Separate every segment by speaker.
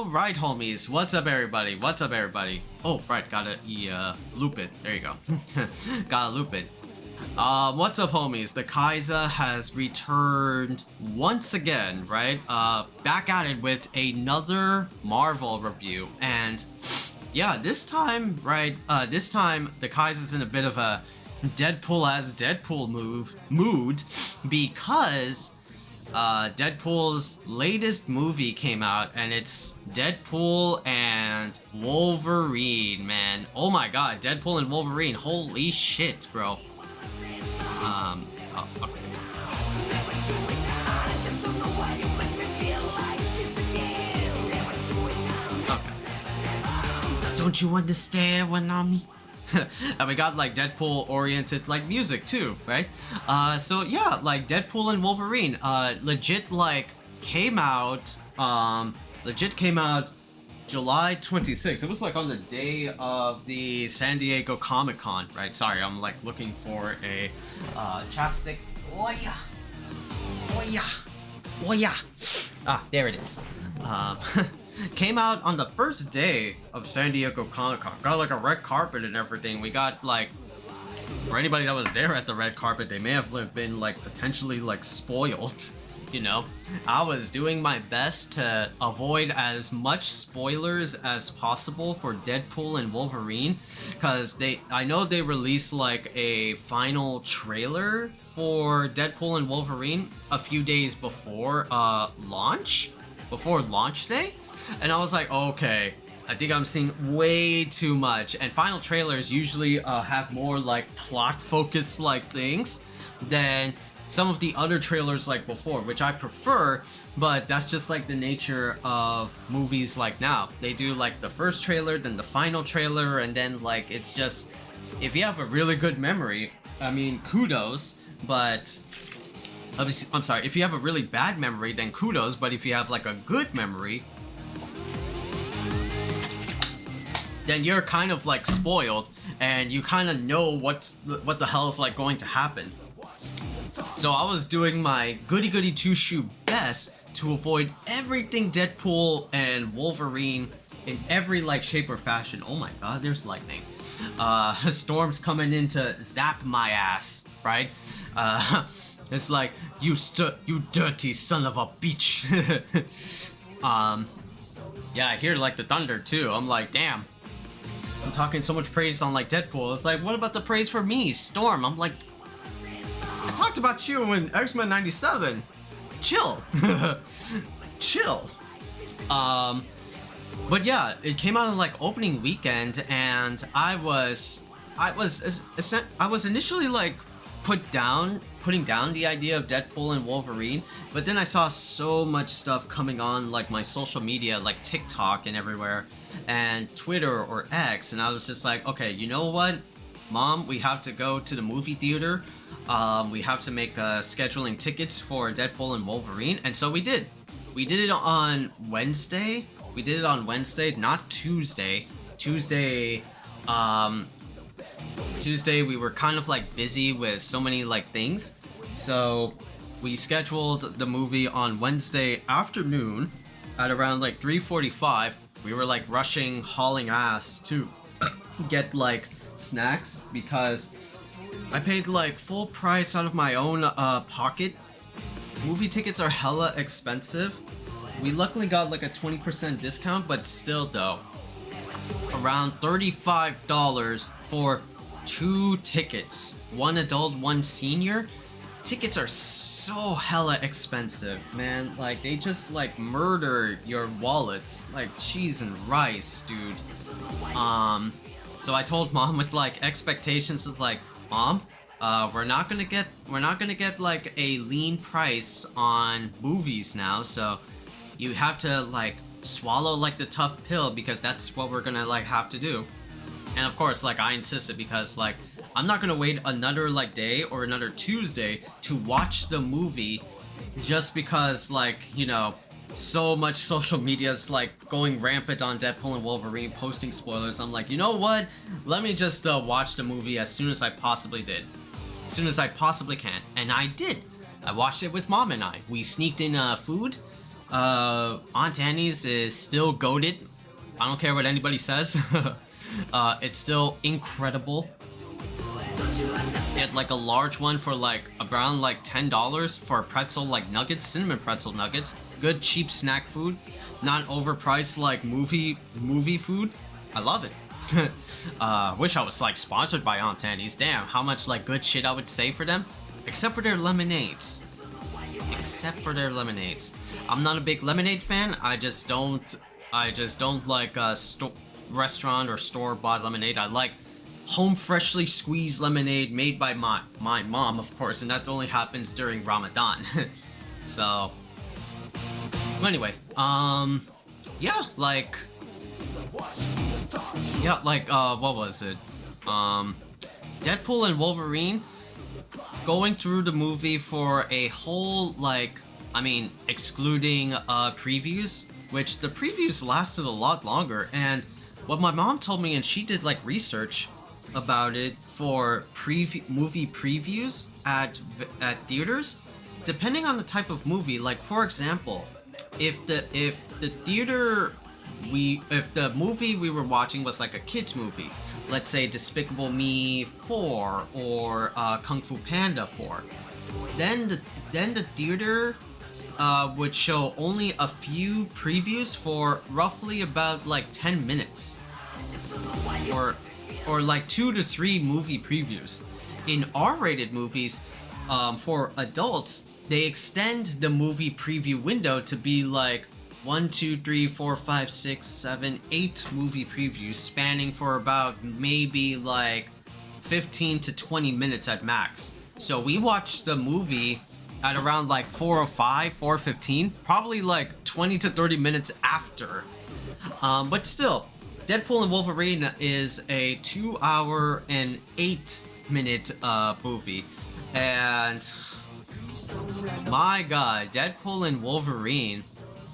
Speaker 1: Alright, homies. What's up, everybody? What's up, everybody? Oh, right. Gotta loop it. There you go. Gotta loop it. What's up, homies? The Khaiza has returned once again, right? Back at it with another Marvel review. And yeah, this time, right? This time, the Khaiza's in a bit of a Deadpool as Deadpool mood because Deadpool's latest movie came out, and it's Deadpool and Wolverine, man. Oh my god, Deadpool and Wolverine. Holy shit, bro. Okay. Don't you understand when I'm... And we got like Deadpool oriented like music too, right? So yeah, like Deadpool and Wolverine legit like came out July 26th. It was like on the day of the San Diego Comic-Con, right? Sorry, I'm like looking for a chapstick. Oh yeah. Oh yeah. Oh yeah. Ah, there it is. Came out on the first day of San Diego Comic-Con. Got like a red carpet and everything. We got like, for anybody that was there at the red carpet, they may have been like potentially like spoiled, you know. I was doing my best to avoid as much spoilers as possible for Deadpool and Wolverine, because I know they released like a final trailer for Deadpool and Wolverine a few days before launch day. And I was like, okay, I think I'm seeing way too much. And final trailers usually have more like plot focused like things than some of the other trailers like before, which I prefer, but that's just like the nature of movies like now. They do like the first trailer, then the final trailer, and then like it's just, if you have a really good memory, I mean, kudos, but I'm sorry, if you have a really bad memory, then kudos, but if you have like a good memory, then you're kind of like spoiled, and you kind of know what the hell is like going to happen. So I was doing my goody two-shoe best to avoid everything Deadpool and Wolverine in every like shape or fashion. Oh my god, there's lightning. Storm's coming in to zap my ass, right? It's like, you dirty son of a bitch. Yeah, I hear like the thunder too. I'm like, damn. I'm talking so much praise on like Deadpool. It's like, what about the praise for me, Storm? I'm like, I talked about you in X-Men 97. Chill. Chill. But yeah, it came out on like opening weekend, and I was initially like putting down the idea of Deadpool and Wolverine, but then I saw so much stuff coming on like my social media, like TikTok and everywhere, and Twitter or X, and I was just like, okay, you know what, Mom, we have to go to the movie theater. We have to make scheduling tickets for Deadpool and Wolverine, and so we did. We did it on Wednesday. We did it on Wednesday, not Tuesday. Tuesday, we were kind of like busy with so many like things, so we scheduled the movie on Wednesday afternoon at around like 3:45. We were like rushing, hauling ass to get like snacks because I paid like full price out of my own pocket. Movie tickets are hella expensive. We luckily got like a 20% discount, but still though, around $35 for 2 tickets, one adult, one senior. Tickets are so hella expensive, man. Like, they just like murder your wallets like cheese and rice, dude. So I told Mom with like expectations of like, Mom, we're not gonna get like a lean price on movies now, so you have to like swallow like the tough pill, because that's what we're gonna like have to do. And of course, like, I insisted because like I'm not gonna wait another like day or another Tuesday to watch the movie just because, like, you know, so much social media is like going rampant on Deadpool and Wolverine, posting spoilers. I'm like, you know what? Let me just watch the movie as soon as I possibly can. And I did. I watched it with Mom and I. We sneaked in food. Aunt Annie's is still goated. I don't care what anybody says. It's still incredible. Get like a large one for like around like $10 for a pretzel like nuggets, cinnamon pretzel nuggets. Good cheap snack food, not overpriced like movie food. I love it. Wish I was like sponsored by Aunt Annie's. Damn, how much like good shit I would say for them. Except for their lemonades. Except for their lemonades. I'm not a big lemonade fan. I just don't like restaurant or store bought lemonade. I like home freshly squeezed lemonade made by my mom, of course, and that only happens during Ramadan. So anyway, yeah, like what was it? Deadpool and Wolverine going through the movie for a whole, like, I mean, excluding previews, which the previews lasted a lot longer. And what my mom told me, and she did like research about it for movie previews at theaters, depending on the type of movie. Like, for example, if the movie we were watching was like a kids movie, let's say Despicable Me 4 or Kung Fu Panda 4, then the theater would show only a few previews for roughly about like 10 minutes, or like 2 to 3 movie previews. In R-rated movies, for adults, they extend the movie preview window to be like 1, 2, 3, 4, 5, 6, 7, 8 movie previews spanning for about maybe like 15 to 20 minutes at max. So we watched the movie at around like 4:05, 4:15, probably like 20 to 30 minutes after. But still, Deadpool and Wolverine is a 2 hour and 8 minute movie. And my god, Deadpool and Wolverine,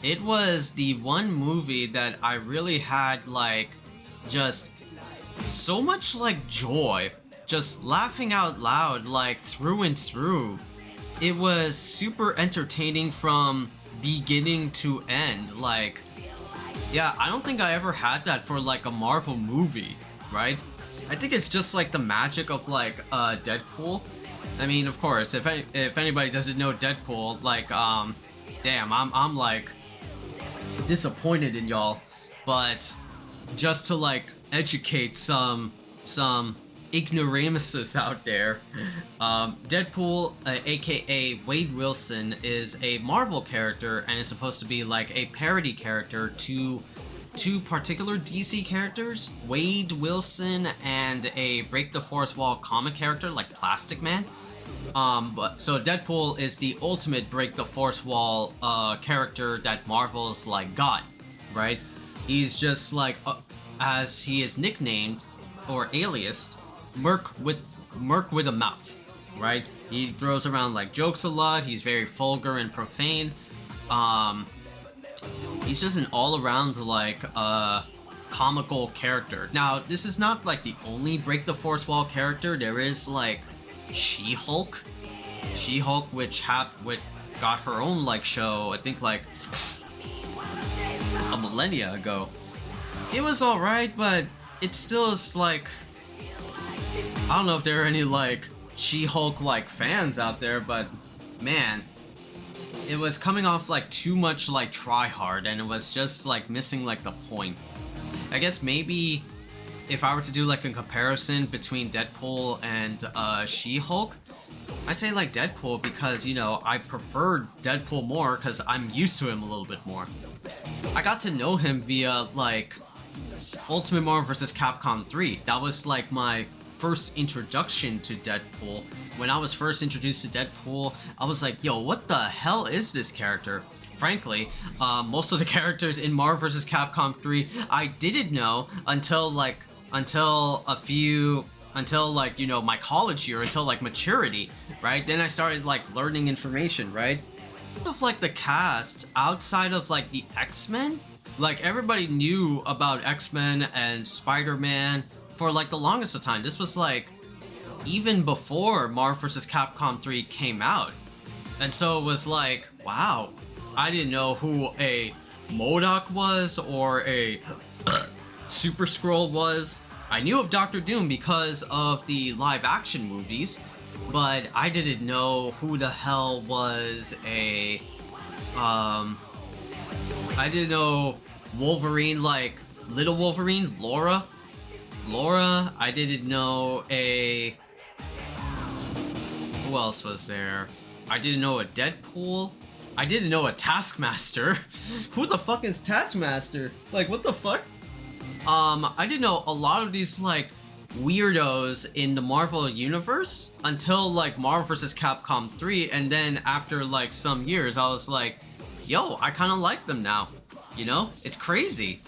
Speaker 1: it was the one movie that I really had like just so much like joy, just laughing out loud like through and through. It was super entertaining from beginning to end. Like, yeah, I don't think I ever had that for like a Marvel movie, right? I think it's just like the magic of like Deadpool. I mean, of course, if anybody doesn't know Deadpool, like damn, I'm like disappointed in y'all. But just to like educate some ignoramuses out there, Deadpool, aka Wade Wilson, is a Marvel character and is supposed to be like a parody character to two particular DC characters, Wade Wilson and a Break the Fourth Wall comic character like Plastic Man. But so Deadpool is the ultimate Break the Fourth Wall character that Marvel's like got, right? He's just like, as he is nicknamed or aliased, Merc with a mouth, right? He throws around like jokes a lot. He's very vulgar and profane. He's just an all-around like comical character. Now, this is not like the only Break the Fourth Wall character. There is like She-Hulk, which got her own like show, I think like a millennia ago. It was alright, but it still is like, I don't know if there are any like She-Hulk like fans out there, but man, it was coming off like too much like try hard, and it was just like missing like the point. I guess maybe if I were to do like a comparison between Deadpool and She-Hulk, I say like Deadpool because, you know, I prefer Deadpool more because I'm used to him a little bit more. I got to know him via like Ultimate Marvel vs. Capcom 3. That was like my first introduction to Deadpool. When I was first introduced to Deadpool, I was like, yo, what the hell is this character? Frankly, most of the characters in Marvel vs. Capcom 3 I didn't know until like, you know, my college year, until like maturity, right? Then I started like learning information, right? Of like the cast outside of like the X-Men, like everybody knew about X-Men and Spider-Man for like the longest of time. This was like even before Marvel vs. Capcom 3 came out. And so it was like, wow, I didn't know who a MODOK was or a Super Scroll was. I knew of Doctor Doom because of the live action movies, but I didn't know who the hell was a I didn't know Wolverine, like Little Wolverine, Laura. I didn't know a... Who else was there? I didn't know a Deadpool. I didn't know a Taskmaster. Who the fuck is Taskmaster? Like, what the fuck? I didn't know a lot of these, like, weirdos in the Marvel universe until, like, Marvel vs. Capcom 3, and then after, like, some years, I was like, yo, I kind of like them now. You know? It's crazy.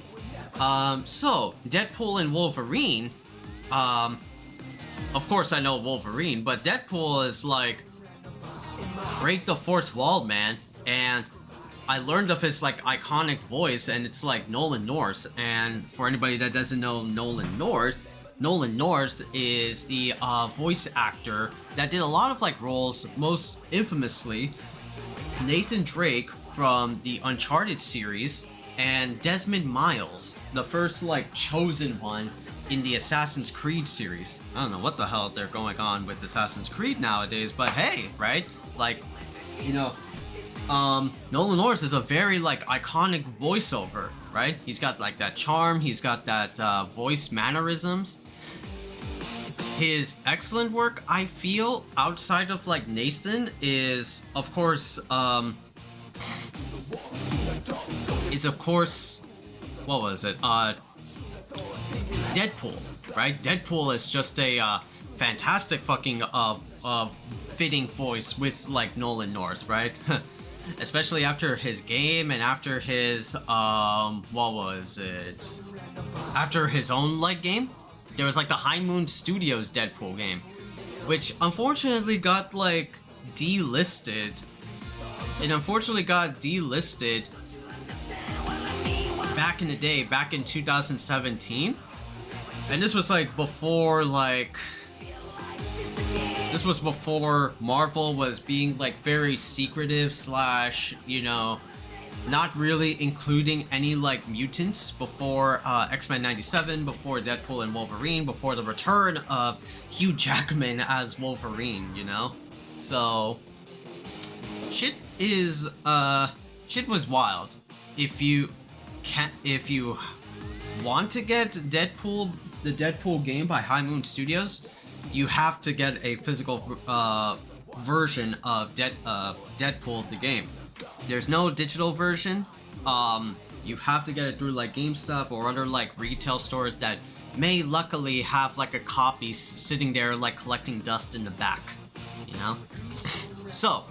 Speaker 1: So, Deadpool and Wolverine, of course I know Wolverine, but Deadpool is like, break the fourth wall, man, and I learned of his, like, iconic voice, and it's, like, Nolan North, and for anybody that doesn't know Nolan North is the, voice actor that did a lot of, like, roles, most infamously, Nathan Drake from the Uncharted series, and Desmond Miles, the first, like, chosen one in the Assassin's Creed series. I don't know what the hell they're going on with Assassin's Creed nowadays, but hey, right? Like, you know, Nolan North is a very, like, iconic voiceover, right? He's got, like, that charm, he's got that, voice mannerisms. His excellent work, I feel, outside of, like, Nathan, is, of course, what was it? Deadpool, right? Deadpool is just a fantastic fucking fitting voice with, like, Nolan North, right? Especially after his game and after his what was it? After his own, like, game, there was, like, the High Moon Studios Deadpool game, which unfortunately got, like, delisted. It unfortunately got delisted back in the day, back in 2017, and this was, like, before, like, this was before Marvel was being, like, very secretive slash, you know, not really including any, like, mutants, before X-Men 97, before Deadpool and Wolverine, before the return of Hugh Jackman as Wolverine, you know? So shit was wild. If you want to get the Deadpool game by High Moon Studios, you have to get a physical version of Deadpool the game. There's no digital version. You have to get it through, like, GameStop or other, like, retail stores that may luckily have, like, a copy sitting there, like, collecting dust in the back, you know? So,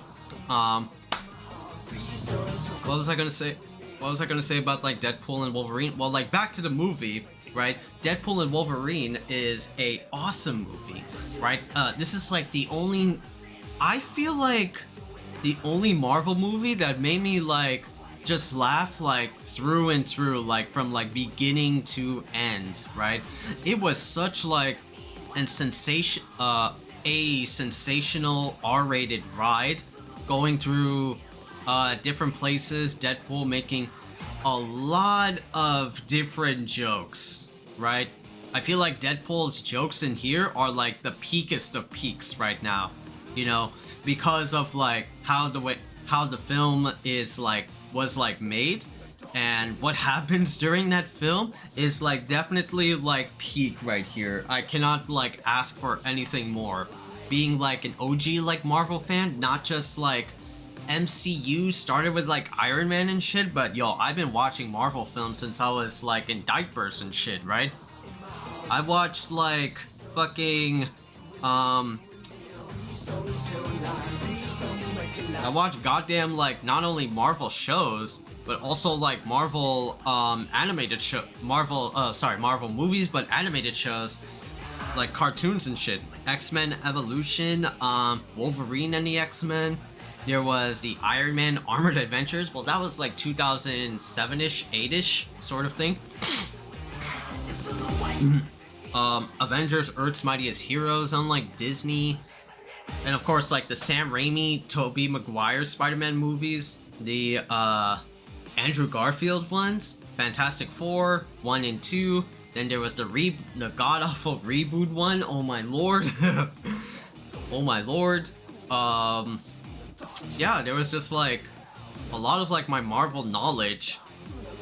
Speaker 1: what was I gonna say? What was I gonna say about, like, Deadpool and Wolverine? Well, like, back to the movie, right? Deadpool and Wolverine is a awesome movie, right? This is, like, I feel like the only Marvel movie that made me, like, just laugh, like, through and through, like, from, like, beginning to end, right? It was such, like, a sensational R-rated ride, going through different places, Deadpool making a lot of different jokes, right? I feel like Deadpool's jokes in here are, like, the peakest of peaks right now, you know, because of, like, how the film is, like, was, like, made, and what happens during that film is, like, definitely, like, peak right here. I cannot, like, ask for anything more. Being, like, an OG, like, Marvel fan, not just, like, MCU started with, like, Iron Man and shit, but yo, I've been watching Marvel films since I was, like, in diapers and shit, right? I watched, like, fucking, I watched goddamn, like, not only Marvel shows, but also, like, Marvel, Marvel movies, but animated shows, like, cartoons and shit. X-Men Evolution, Wolverine and the X-Men. There was the Iron Man Armored Adventures. Well, that was, like, 2007-ish, 8-ish sort of thing. Avengers Earth's Mightiest Heroes on, like, Disney. And, of course, like, the Sam Raimi, Tobey Maguire Spider-Man movies. the Andrew Garfield ones, Fantastic Four 1 and 2. Then there was the god awful reboot one. Oh my lord. Oh my lord. Yeah, there was just like a lot of like my Marvel knowledge.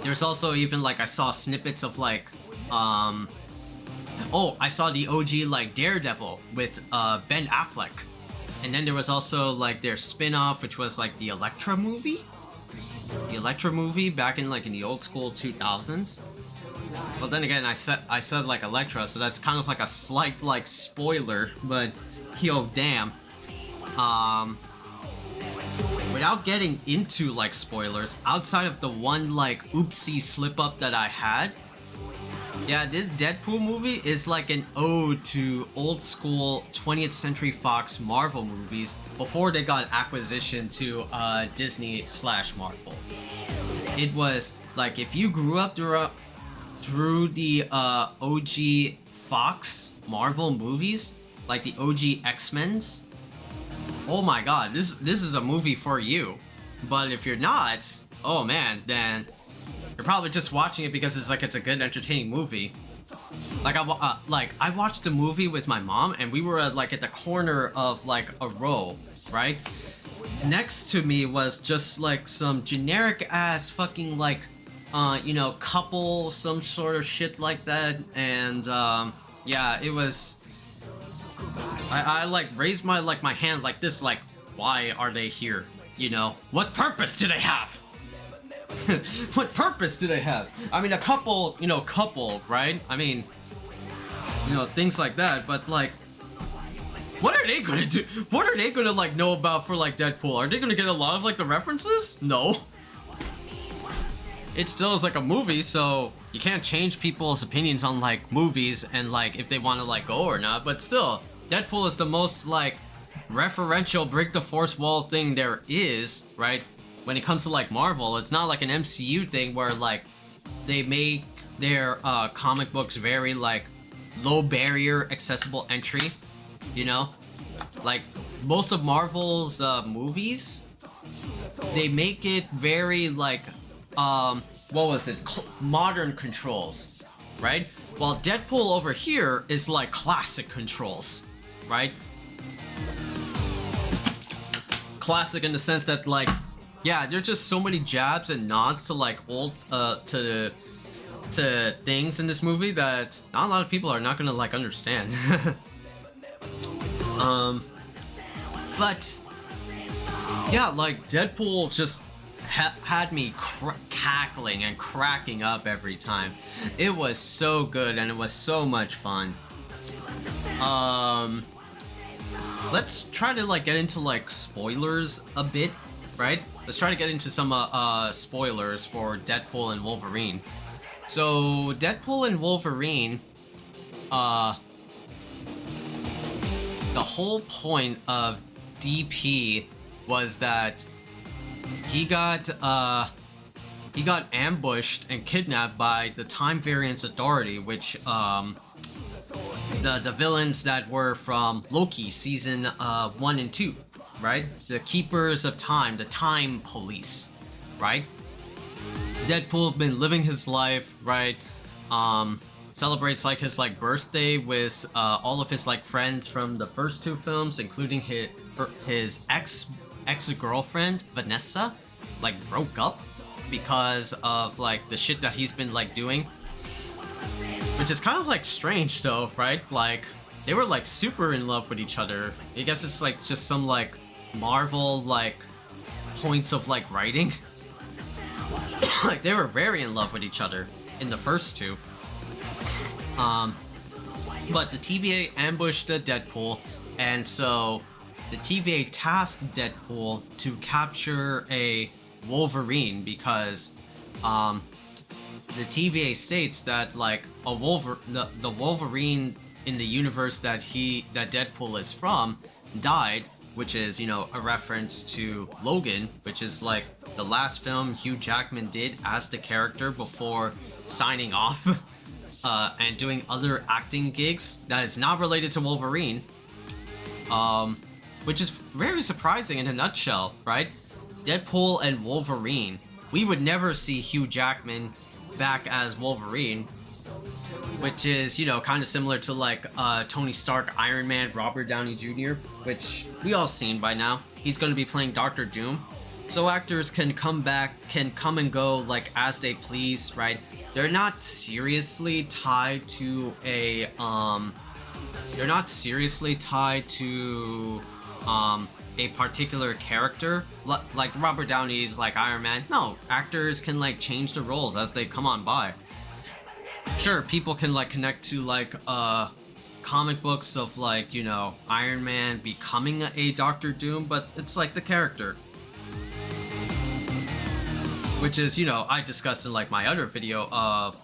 Speaker 1: There's also even like I saw snippets of like oh, I saw the OG like Daredevil with Ben Affleck. And then there was also like their spin-off, which was like the Elektra movie. The Elektra movie back in like in the old school 2000s. Well, then again, I said like Elektra, so that's kind of like a slight like spoiler, but yo damn. Without getting into like spoilers, outside of the one like oopsie slip up that I had, yeah, this Deadpool movie is like an ode to old school 20th Century Fox Marvel movies before they got acquisition to Disney/Marvel. It was like if you grew up through the OG Fox Marvel movies, like the OG X-Men's, oh my god, this is a movie for you. But if you're not, oh man, then you're probably just watching it because it's a good entertaining movie. Like I watched the movie with my mom, and we were at the corner of like a row, right? Next to me was just like some generic ass fucking like you know, couple, some sort of shit like that. And yeah, it was I like raised my my hand like this, like, why are they here? You know, what purpose do they have? What purpose do they have? I mean, a couple, you know, right? I mean, you know, things like that. But like, what are they gonna do? What are they gonna like know about for like Deadpool? Are they gonna get a lot of like the references? No. It still is like a movie, so you can't change people's opinions on like movies and like if they want to like go or not. But still, Deadpool is the most like referential break the fourth wall thing there is, right? When it comes to like Marvel, it's not like an MCU thing where like they make their comic books very like low barrier accessible entry, you know? Like most of Marvel's movies, they make it very like what was it? Modern controls, right? While Deadpool over here is like classic controls, right? Classic in the sense that like, yeah, there's just so many jabs and nods to like old to things in this movie that not a lot of people are not gonna like understand. But yeah, like Deadpool just had me cackling and cracking up every time. It was so good and it was so much fun. Let's try to like get into like spoilers a bit, right? Let's try to get into some spoilers for Deadpool and Wolverine. So Deadpool and Wolverine, the whole point of DP was that he got ambushed and kidnapped by the Time Variance Authority, which the villains that were from Loki season 1 and 2, right? The Keepers of Time, the Time Police, right? Deadpool been living his life, right? Celebrates like his like birthday with all of his like friends from the first two films, including his ex-girlfriend Vanessa, like broke up because of like the shit that he's been like doing, which is kind of like strange though, right? Like they were like super in love with each other. I guess it's like just some like Marvel like points of like writing. Like they were very in love with each other in the first two. But the TVA ambushed the Deadpool, and so the TVA tasked Deadpool to capture a Wolverine because the TVA states that like the Wolverine in the universe that Deadpool is from died, which is, you know, a reference to Logan, which is like the last film Hugh Jackman did as the character before signing off and doing other acting gigs that is not related to Wolverine, which is very surprising in a nutshell, right? Deadpool and Wolverine. We would never see Hugh Jackman back as Wolverine, which is, you know, kind of similar to like Tony Stark, Iron Man, Robert Downey Jr., which we all seen by now. He's going to be playing Doctor Doom. So actors can come back, can come and go like as they please, right? They're not seriously tied to a a particular character, like Robert Downey's like Iron Man. No, actors can like change the roles as they come on by. Sure, people can like connect to like comic books of like, you know, Iron Man becoming a Doctor Doom, but it's like the character. Which is, you know, I discussed in like my other video of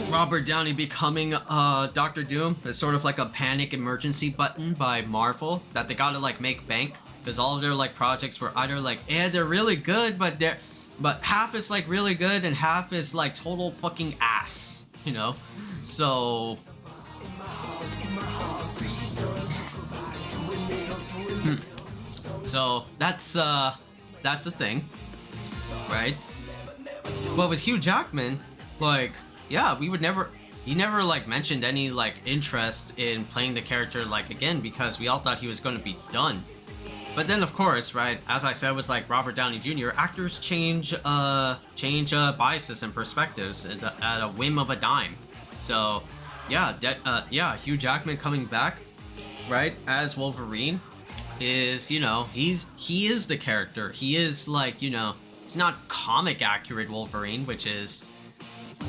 Speaker 1: Robert Downey becoming Doctor Doom. It's sort of like a panic emergency button by Marvel that they gotta like make bank, because all of their like projects were either like, they're really good, but half is like really good and half is like total fucking ass, you know? So so that's the thing, right? But with Hugh Jackman, like, yeah, he never like mentioned any like interest in playing the character like again, because we all thought he was going to be done. But then of course, right, as I said with like Robert Downey Jr., actors change biases and perspectives at a whim of a dime. So yeah, Hugh Jackman coming back, right, as Wolverine is, you know, he is the character. He is like, you know, it's not comic accurate Wolverine, which is,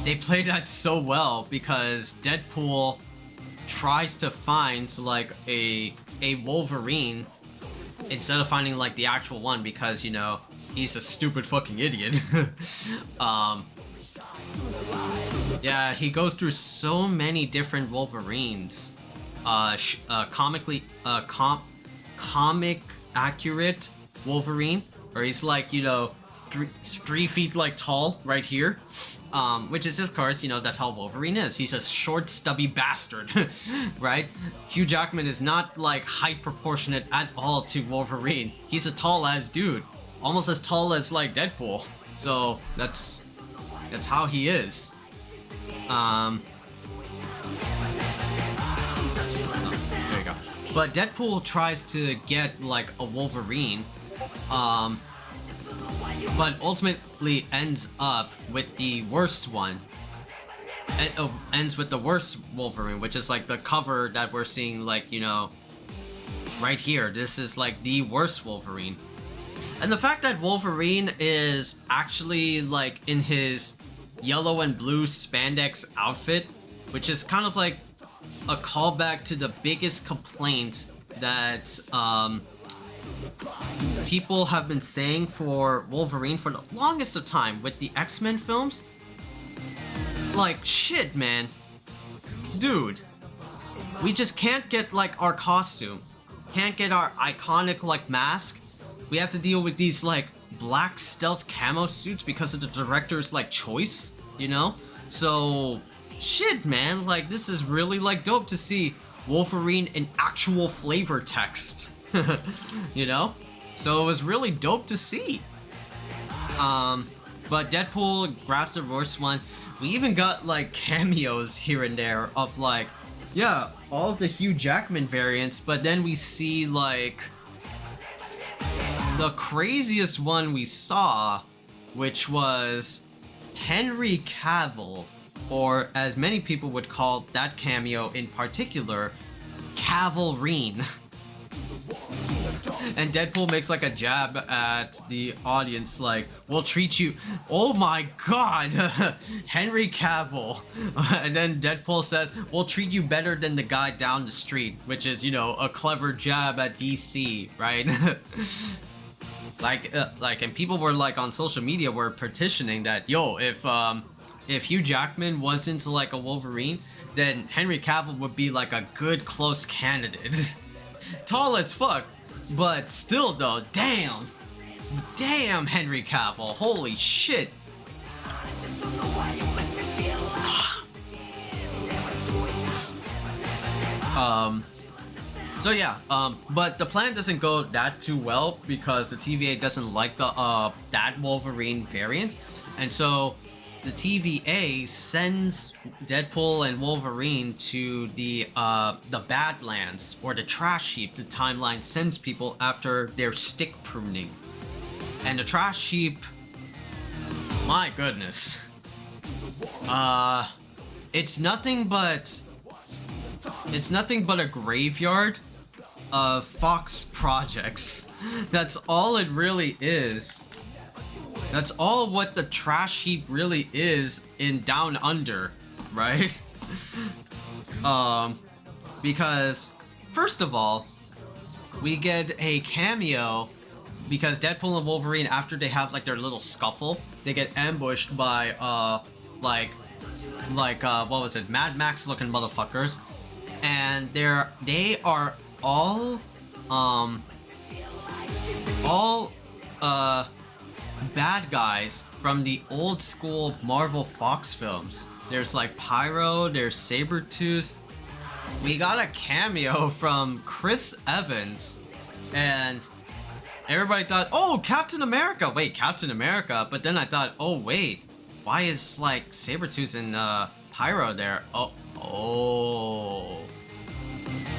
Speaker 1: they play that so well because Deadpool tries to find like a Wolverine instead of finding like the actual one, because, you know, he's a stupid fucking idiot. Yeah, he goes through so many different Wolverines. Comic accurate Wolverine, or he's like, you know, 3 feet like tall right here, which is of course, you know, that's how Wolverine is. He's a short stubby bastard. Right? Hugh Jackman is not like height proportionate at all to Wolverine. He's a tall ass dude, almost as tall as like Deadpool. So that's how he is. There you go. But Deadpool tries to get like a Wolverine, but ultimately ends up with the worst one. Ends with the worst Wolverine, which is like the cover that we're seeing, like, you know, right here. This is like the worst Wolverine. And the fact that Wolverine is actually like in his yellow and blue spandex outfit, which is kind of like a callback to the biggest complaint that people have been saying for Wolverine for the longest of time with the X-Men films. Like, shit, man. Dude. We just can't get, like, our costume. Can't get our iconic, like, mask. We have to deal with these, like, black stealth camo suits because of the director's, like, choice, you know? So, shit, man. Like, this is really, like, dope to see Wolverine in actual flavor text. You know? So it was really dope to see. But Deadpool grabs the worst one. We even got like cameos here and there of like, yeah, all of the Hugh Jackman variants, but then we see like the craziest one we saw, which was Henry Cavill, or as many people would call that cameo in particular, Cavalrine. And Deadpool makes like a jab at the audience, like, we'll treat you, oh my god, Henry Cavill. And then Deadpool says, we'll treat you better than the guy down the street, which is, you know, a clever jab at DC, right? like, and people were like on social media were petitioning that, yo, if Hugh Jackman wasn't like a Wolverine, then Henry Cavill would be like a good close candidate. Tall as fuck, but still though, damn, Henry Cavill, holy shit. So yeah, but the plan doesn't go that too well because the TVA doesn't like the that Wolverine variant, and so the TVA sends Deadpool and Wolverine to the Badlands, or the trash heap the timeline sends people after their stick pruning. And the trash heap, my goodness, it's nothing but a graveyard of Fox projects. That's all it really is. That's all what the trash heap really is in Down Under, right? Because first of all, we get a cameo because Deadpool and Wolverine, after they have like their little scuffle, they get ambushed by what was it, Mad Max looking motherfuckers, and they are all bad guys from the old school Marvel Fox films. There's like Pyro, there's Sabretooth. We got a cameo from Chris Evans, and everybody thought, oh, Captain America. Wait, Captain America? But then I thought, oh wait, why is like Sabretooth and Pyro there? Oh.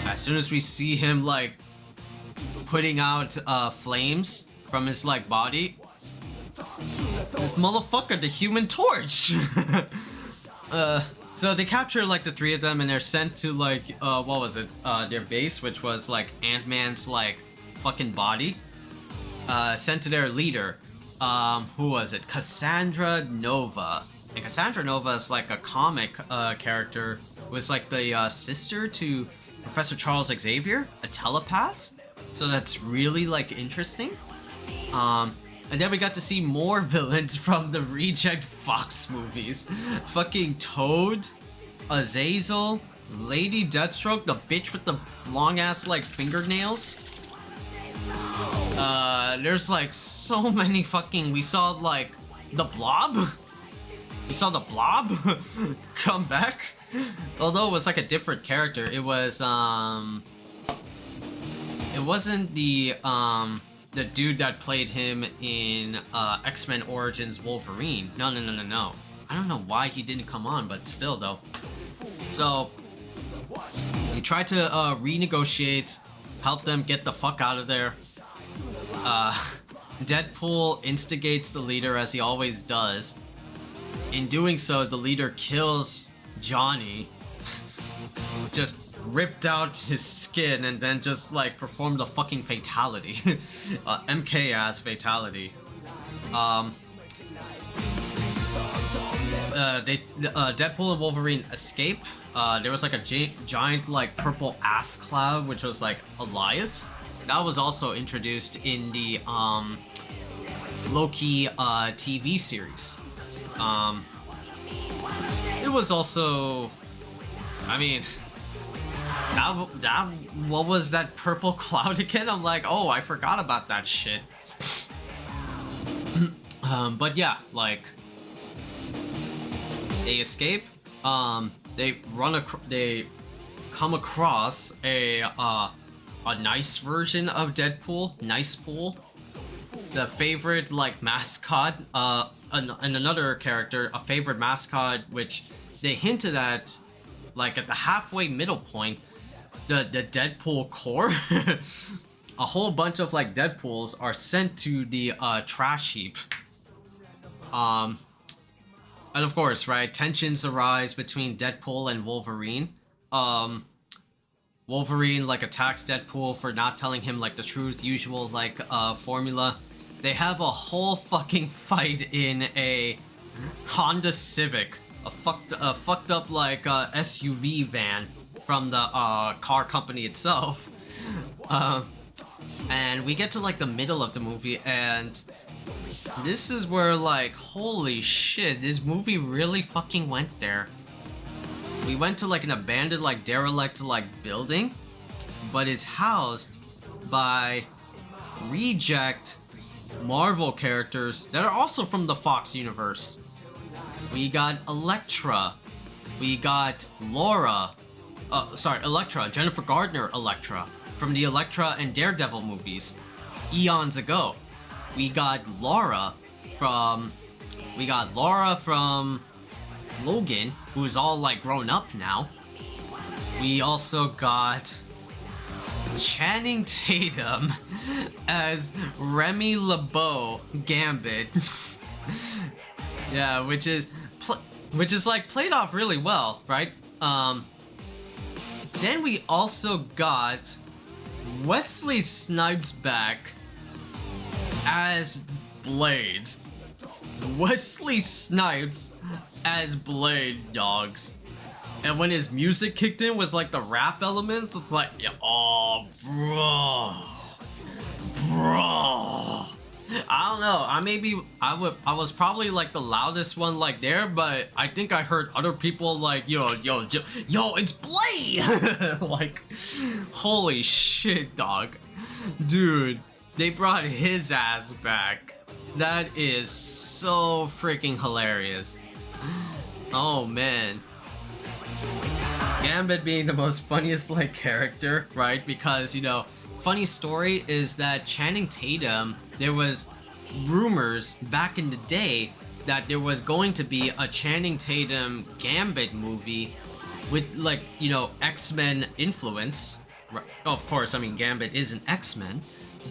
Speaker 1: As soon as we see him like putting out flames from his like body, this motherfucker, the Human Torch. So they capture like the three of them, and they're sent to like their base, which was like Ant-Man's like fucking body. Sent to their leader. Who was it? Cassandra Nova. And Cassandra Nova is like a comic character. Was like the sister to Professor Charles Xavier, a telepath. So that's really like interesting. And then we got to see more villains from the reject Fox movies. Fucking Toad, Azazel, Lady Deathstroke, the bitch with the long ass like fingernails. There's like so many fucking. We saw like the Blob. We saw the Blob come back. Although it was like a different character. It was it wasn't the dude that played him in X-Men Origins Wolverine. No. I don't know why he didn't come on, but still though. So he tried to renegotiate, help them get the fuck out of there. Deadpool instigates the leader, as he always does. In doing so, the leader kills Johnny. Just ripped out his skin and then just like performed a fucking fatality. MK ass fatality. Deadpool and Wolverine escape. There was like a giant like purple ass cloud, which was like Elias. That was also introduced in the Loki TV series. It was also, I mean, that what was that purple cloud again? I'm like, oh, I forgot about that shit. But yeah, like they escape. They come across a nice version of Deadpool, Nice Pool, the favorite like mascot, and another character, a favorite mascot, which they hinted at like at the halfway middle point, the Deadpool Corps. A whole bunch of like Deadpools are sent to the trash heap. And of course, right, tensions arise between Deadpool and Wolverine. Wolverine like attacks Deadpool for not telling him like the truth, usual like formula. They have a whole fucking fight in a Honda Civic, a fucked up like SUV van from the car company itself. And we get to like the middle of the movie, and this is where like, holy shit, this movie really fucking went there. We went to like an abandoned like derelict like building, but it's housed by reject Marvel characters that are also from the Fox universe. We got Elektra, we got Elektra, Jennifer Gardner Elektra, from the Elektra and Daredevil movies eons ago. We got Laura from Logan, who's all like grown up now. We also got Channing Tatum as Remy LeBeau Gambit. Yeah, which is like played off really well, right? Then we also got Wesley Snipes back as Blade. Wesley Snipes as Blade, dogs. And when his music kicked in was like the rap elements, it's like, yeah, oh, bro. I don't know. I was probably like the loudest one like there, but I think I heard other people like, yo, it's Blade. Like, holy shit, dog, dude. They brought his ass back. That is so freaking hilarious. Oh man. Gambit being the most funniest like character, right? Because, you know, funny story is that Channing Tatum, there was rumors back in the day that there was going to be a Channing Tatum Gambit movie with, like, you know, X-Men influence. Right. Of course, I mean, Gambit is an X-Men,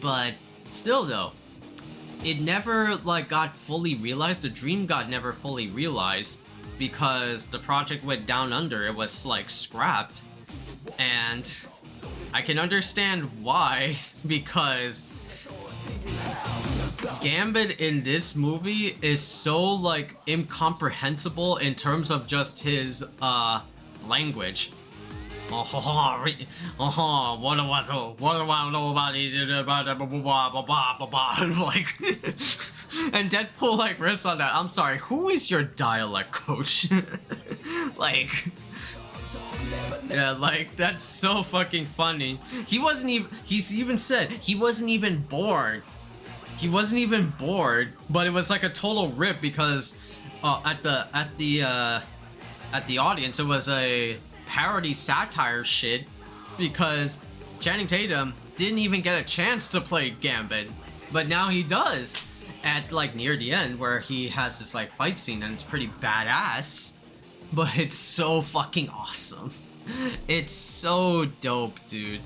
Speaker 1: but still though, it never like got fully realized. The dream got never fully realized because the project went down under. It was like scrapped, and I can understand why, because Gambit in this movie is so like incomprehensible in terms of just his language. What do I know about it? Like, and Deadpool like riffs on that. I'm sorry, who is your dialect coach? Like, yeah, like that's so fucking funny. He's even said he wasn't even bored. He wasn't even bored, but it was like a total rip because at the audience it was a parody satire shit because Channing Tatum didn't even get a chance to play Gambit, but now he does at like near the end where he has this like fight scene and it's pretty badass, but it's so fucking awesome. It's so dope, dude.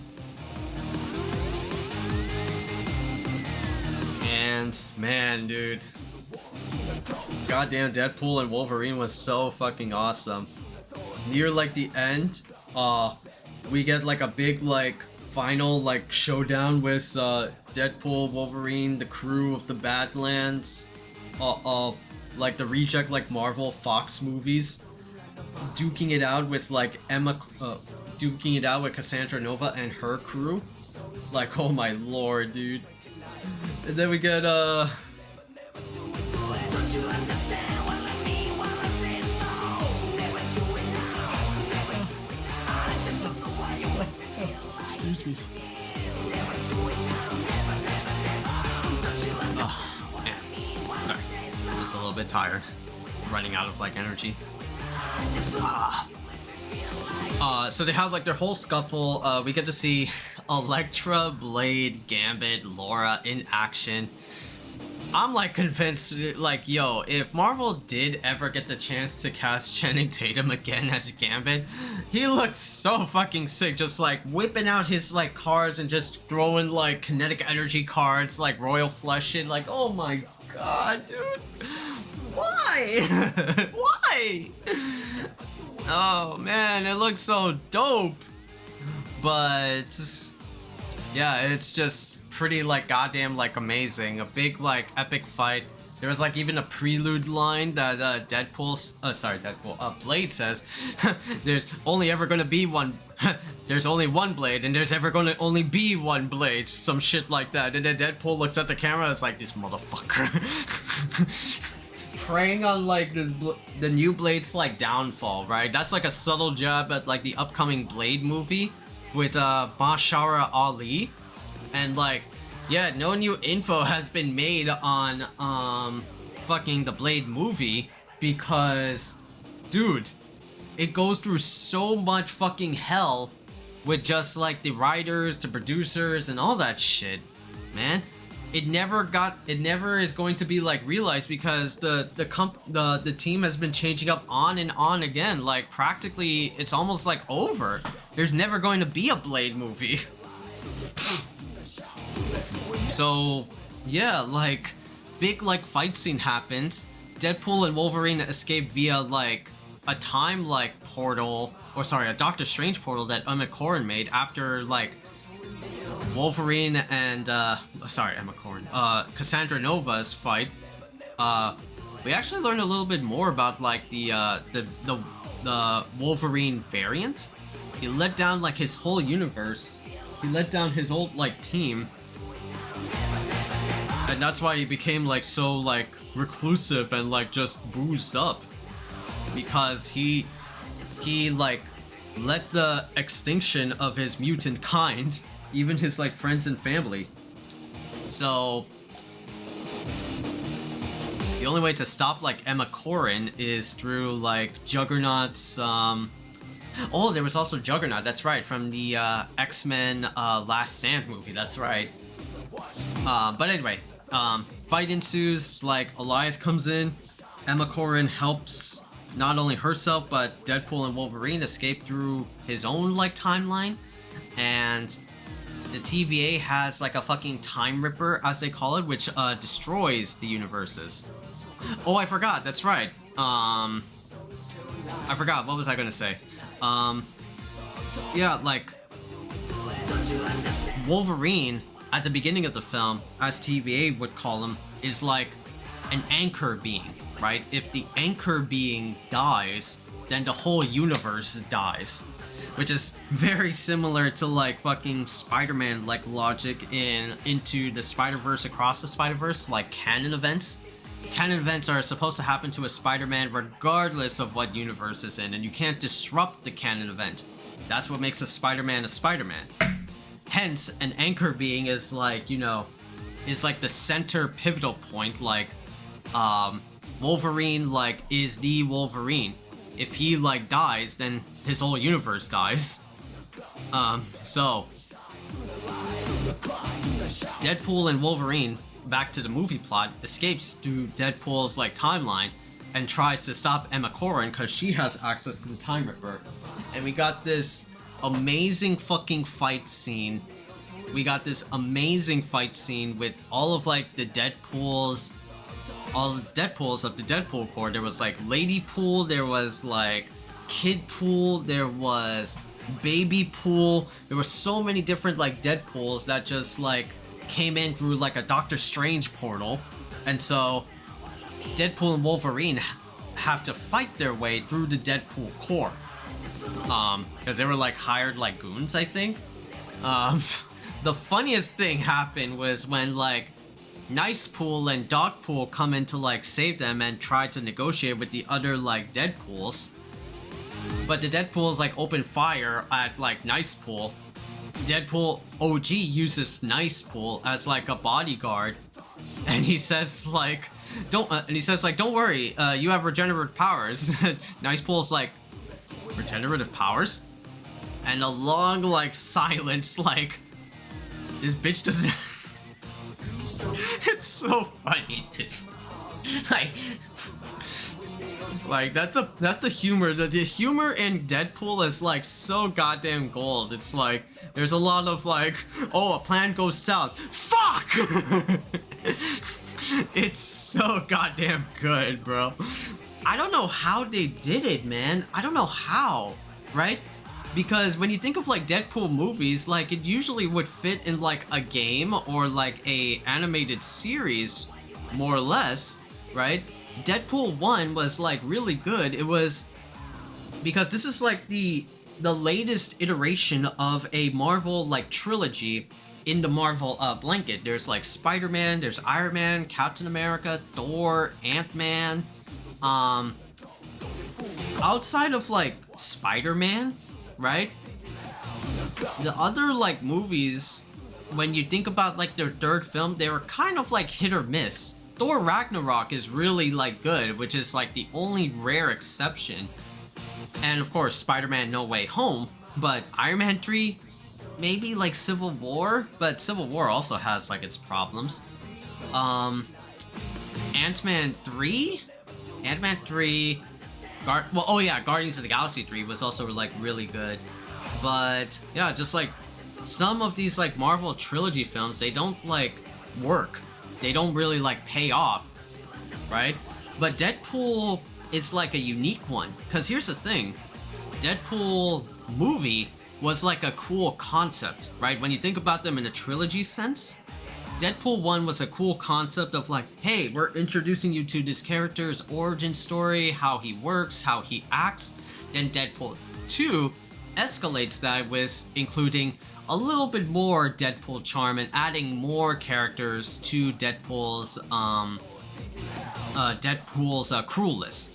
Speaker 1: And man, dude, goddamn, Deadpool and Wolverine was so fucking awesome. Near like the end, we get like a big like final like showdown with Deadpool, Wolverine, the crew of the Badlands, like the reject like Marvel Fox movies, duking it out with like duking it out with Cassandra Nova and her crew. Like, oh my lord, dude. And then we get excuse me. Oh, man. Sorry. I'm just a little bit tired. Running out of like energy. So they have like their whole scuffle. We get to see Elektra, Blade, Gambit, Laura in action. I'm like convinced, like, yo, if Marvel did ever get the chance to cast Channing Tatum again as Gambit, he looks so fucking sick, just like whipping out his like cards and just throwing like kinetic energy cards, like royal flush shit. Like, oh my god, dude, why? Why? Oh man, it looks so dope. But yeah, it's just pretty like goddamn like amazing. A big like epic fight. There was like even a prelude line that Blade says, there's only ever gonna be one there's only one Blade and there's ever gonna only be one Blade, some shit like that. And then Deadpool looks at the camera and is like, this motherfucker. Preying on like the new Blade's like downfall, right? That's like a subtle jab at like the upcoming Blade movie with Mahershala Ali. And like, yeah, no new info has been made on fucking the Blade movie because, dude, it goes through so much fucking hell with just like the writers, the producers, and all that shit, man. It never is going to be like realized because the team has been changing up on and on again. Like practically, it's almost like over. There's never going to be a Blade movie. So yeah, like big like fight scene happens. Deadpool and Wolverine escape via like a time like portal, or sorry, a Doctor Strange portal that Emma Corrin made after like Wolverine and Cassandra Nova's fight. We actually learned a little bit more about like the Wolverine variant. He let down like his whole universe. He let down his old like team, and that's why he became like so like reclusive and like just boozed up, because he like let the extinction of his mutant kind, even his like friends and family. So the only way to stop like Emma Corrin is through like Juggernaut's oh, there was also Juggernaut, that's right, from the X-Men Last Stand movie, that's right. But anyway, fight ensues, like Elias comes in, Emma Corrin helps not only herself but Deadpool and Wolverine escape through his own like timeline, and the TVA has like a fucking time ripper, as they call it, which destroys the universes. Oh, I forgot, that's right. I forgot, what was I gonna say? Yeah, like Wolverine at the beginning of the film, as TVA would call him, is like an anchor being, right? If the anchor being dies, then the whole universe dies, which is very similar to like fucking Spider-Man like logic in Into the Spider-Verse, Across the Spider-Verse, like canon events. Canon events are supposed to happen to a Spider-Man regardless of what universe it's in, and you can't disrupt the canon event. That's what makes a Spider-Man a Spider-Man. Hence, an anchor being is like, you know, is like the center pivotal point, like, Wolverine, like, is the Wolverine. If he, like, dies, then his whole universe dies. So Deadpool and Wolverine, back to the movie plot, escapes through Deadpool's, like, timeline and tries to stop Emma Corrin because she has access to the Time Ripper. And we got this amazing fucking fight scene. We got this amazing fight scene with all of like the Deadpools, all the Deadpools of the Deadpool Corps. There was like Lady Pool, there was like Kid Pool, there was Baby Pool. There were so many different like Deadpools that just like came in through like a Doctor Strange portal. And so Deadpool and Wolverine have to fight their way through the Deadpool Corps. Because they were like hired like goons, I think. The funniest thing happened was when like Nice Pool and Dog Pool come in to like save them and try to negotiate with the other like Deadpools. But the Deadpools like open fire at like Nice Pool. Deadpool OG uses Nice Pool as like a bodyguard, and he says like, don't worry, you have regenerative powers. Nice Pool's like, regenerative powers? And a long like silence, like this bitch doesn't. It's so funny, dude. Like that's the humor. The humor in Deadpool is like so goddamn gold. It's like there's a lot of like, oh, a plan goes south. Fuck! It's so goddamn good, bro. I don't know how they did it, man. I don't know how, right? Because when you think of like Deadpool movies, like it usually would fit in like a game or like a animated series, more or less, right? Deadpool 1 was like really good. It was because this is like the latest iteration of a Marvel like trilogy in the Marvel blanket. There's like Spider-Man, there's Iron Man, Captain America, Thor, Ant-Man. Outside of like Spider-Man, right? The other like movies, when you think about like their third film, they were kind of like hit or miss. Thor Ragnarok is really like good, which is like the only rare exception. And of course, Spider-Man No Way Home But Iron Man 3, maybe like Civil War, but Civil War also has like its problems. Ant-Man 3? Ant-Man 3... oh yeah, Guardians of the Galaxy 3 was also like really good. But yeah, just like some of these like Marvel trilogy films, they don't like work. They don't really like pay off, right? But Deadpool is like a unique one, because here's the thing. Deadpool movie was like a cool concept, right? When you think about them in a trilogy sense, Deadpool 1 was a cool concept of like, hey, we're introducing you to this character's origin story, how he works, how he acts. Then Deadpool 2 escalates that with including a little bit more Deadpool charm and adding more characters to Deadpool's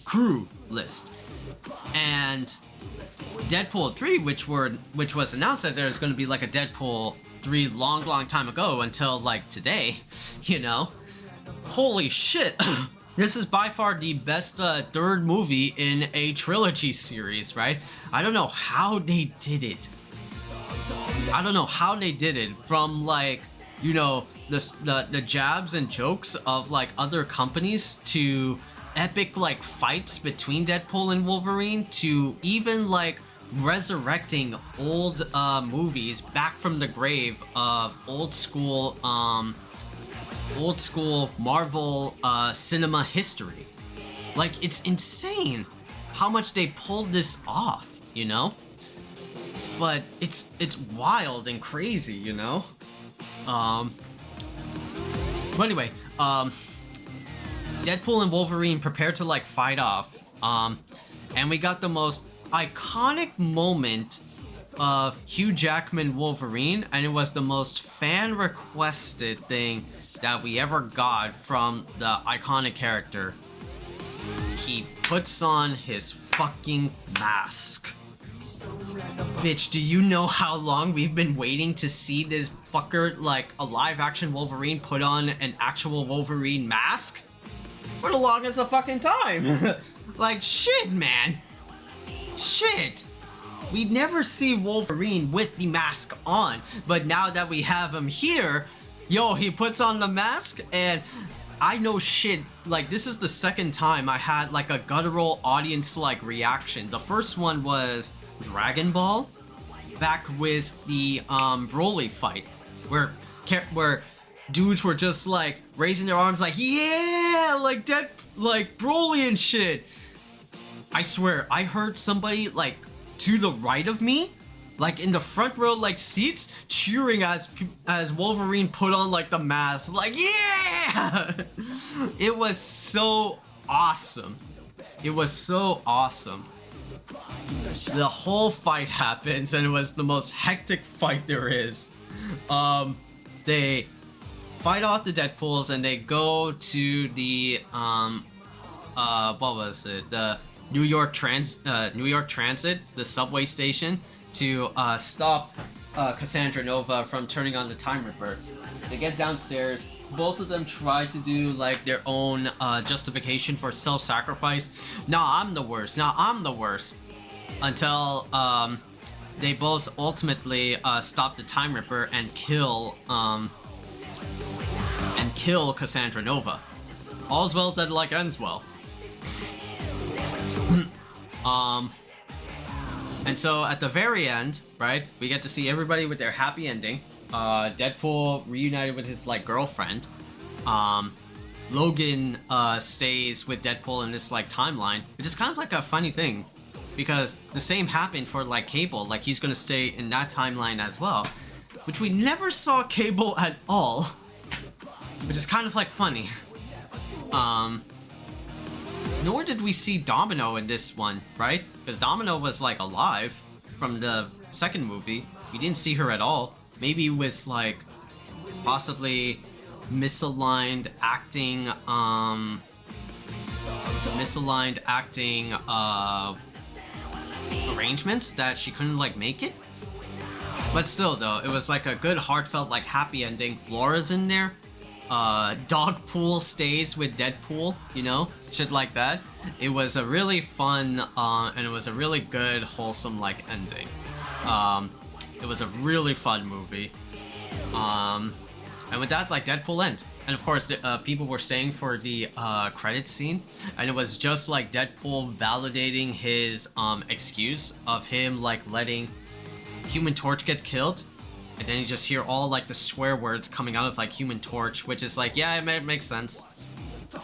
Speaker 1: crew list. And Deadpool 3, which was announced that there's going to be like a Deadpool 3 long time ago until like today, you know. Holy shit. This is by far the best third movie in a trilogy series, right? I don't know how they did it. I don't know how they did it, from like, you know, the jabs and jokes of like other companies to epic like fights between Deadpool and Wolverine to even like resurrecting old movies back from the grave of old school Marvel cinema history. Like, it's insane how much they pulled this off, you know? But it's wild and crazy, you know? But anyway, Deadpool and Wolverine prepare to like fight off. And we got the most iconic moment of Hugh Jackman Wolverine, and it was the most fan requested thing that we ever got from the iconic character. He puts on his fucking mask. Bitch, do you know how long we've been waiting to see this fucker, like a live action Wolverine, put on an actual Wolverine mask? For the longest of fucking time. Like, shit, man. Shit. We never see Wolverine with the mask on, but now that we have him here, yo, he puts on the mask, and I know shit, like, this is the second time I had like a guttural audience like reaction. The first one was Dragon Ball, back with the Broly fight, where dudes were just like raising their arms like, yeah, like Broly and shit. I swear, I heard somebody like to the right of me, like in the front row like seats, cheering as Wolverine put on like the mask, like, yeah. It was so awesome. It was so awesome. The whole fight happens, and it was the most hectic fight there is. They fight off the Deadpools, and they go to the what was it? The New York Transit, the subway station, to stop Cassandra Nova from turning on the Time Ripper. They get downstairs. Both of them try to do like their own justification for self-sacrifice. Nah, I'm the worst. Nah, I'm the worst. Until they both ultimately stop the Time Ripper and kill Cassandra Nova. All's well that like ends well. And so at the very end, right, we get to see everybody with their happy ending. Deadpool reunited with his like girlfriend. Logan stays with Deadpool in this like timeline, which is kind of like a funny thing, because the same happened for like Cable. Like, he's gonna stay in that timeline as well, which we never saw Cable at all, which is kind of like funny. Nor did we see Domino in this one, right? Because Domino was like alive from the second movie. We didn't see her at all. Maybe with like possibly misaligned acting arrangements that she couldn't like make it. But still though, it was like a good heartfelt like happy ending. Flora's in there. Dogpool stays with Deadpool, you know, shit like that. It was a really fun and it was a really good wholesome like ending. It was a really fun movie. And with that, like, Deadpool end. And of course, people were staying for the credits scene, and it was just like Deadpool validating his excuse of him like letting Human Torch get killed, and then you just hear all like the swear words coming out of like Human Torch, which is like, yeah, it makes sense.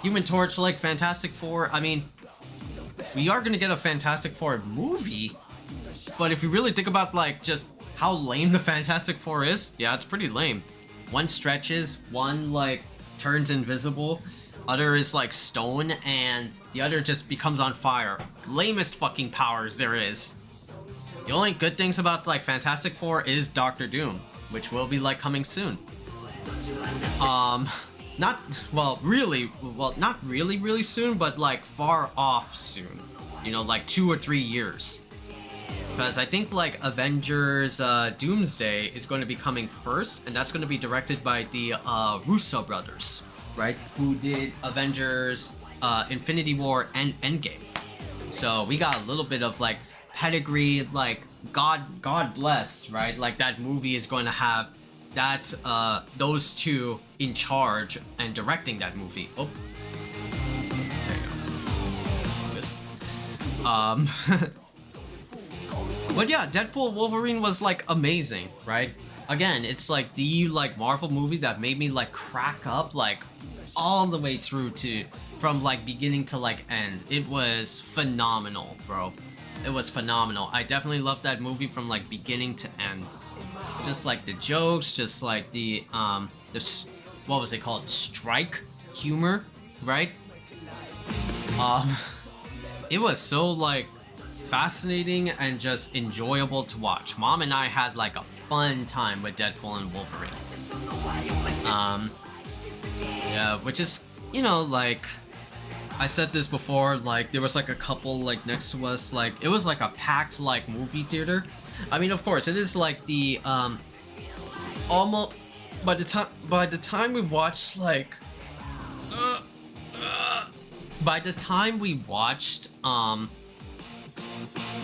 Speaker 1: Human Torch, like Fantastic Four. I mean, we are gonna get a Fantastic Four movie, but if you really think about like just how lame the Fantastic Four is, yeah, it's pretty lame. One stretches, one like turns invisible, other is like stone, and the other just becomes on fire. Lamest fucking powers there is. The only good things about like Fantastic Four is Doctor Doom, which will be like coming soon. Not really soon, but like far off soon. You know, like 2 or 3 years. Because I think like Avengers Doomsday is going to be coming first, and that's going to be directed by the Russo brothers, right? Who did Avengers Infinity War and Endgame. So we got a little bit of like pedigree, like God bless, right? Like that movie is going to have that those two in charge and directing that movie. Oh, there you go. But yeah, Deadpool Wolverine was like amazing, right? Again, it's like the like Marvel movie that made me like crack up like all the way through to from like beginning to like end. It was phenomenal, bro. It was phenomenal. I definitely loved that movie from like beginning to end. Just like the jokes, just like the what was it called? Strike humor, right? It was so like fascinating and just enjoyable to watch. Mom and I had like a fun time with Deadpool and Wolverine. Yeah, which is, you know, like I said this before, like there was like a couple like next to us, like it was like a packed like movie theater. I mean, of course, it is like the almost by the time we watched like by the time we watched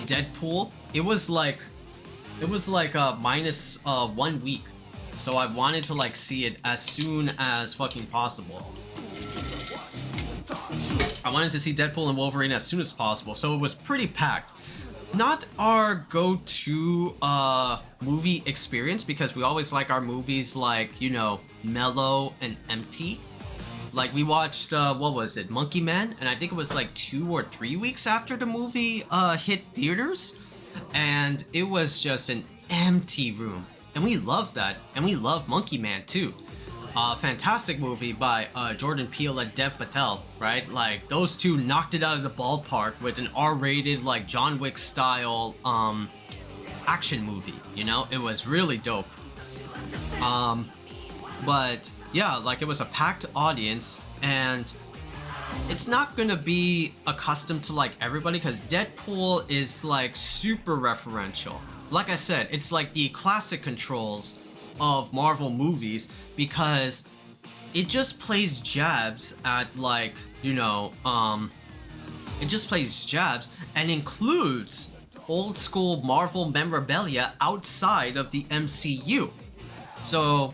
Speaker 1: Deadpool, it was like minus 1 week, so I wanted to like see it as soon as fucking possible. I wanted to see Deadpool and Wolverine as soon as possible, so it was pretty packed. Not our go-to movie experience, because we always like our movies like, you know, mellow and empty. Like we watched what was it, Monkey Man, and I think it was like 2 or 3 weeks after the movie hit theaters, and it was just an empty room, and we loved that, and we love Monkey Man too. Fantastic movie by Jordan Peele and Dev Patel, right? Like those two knocked it out of the ballpark with an R-rated like John Wick style action movie, you know? It was really dope. But yeah, like it was a packed audience, and it's not gonna be accustomed to like everybody, because Deadpool is like super referential. Like I said, it's like the classic controls of Marvel movies, because it just plays jabs at like, you know, it just plays jabs and includes old school Marvel memorabilia outside of the MCU. So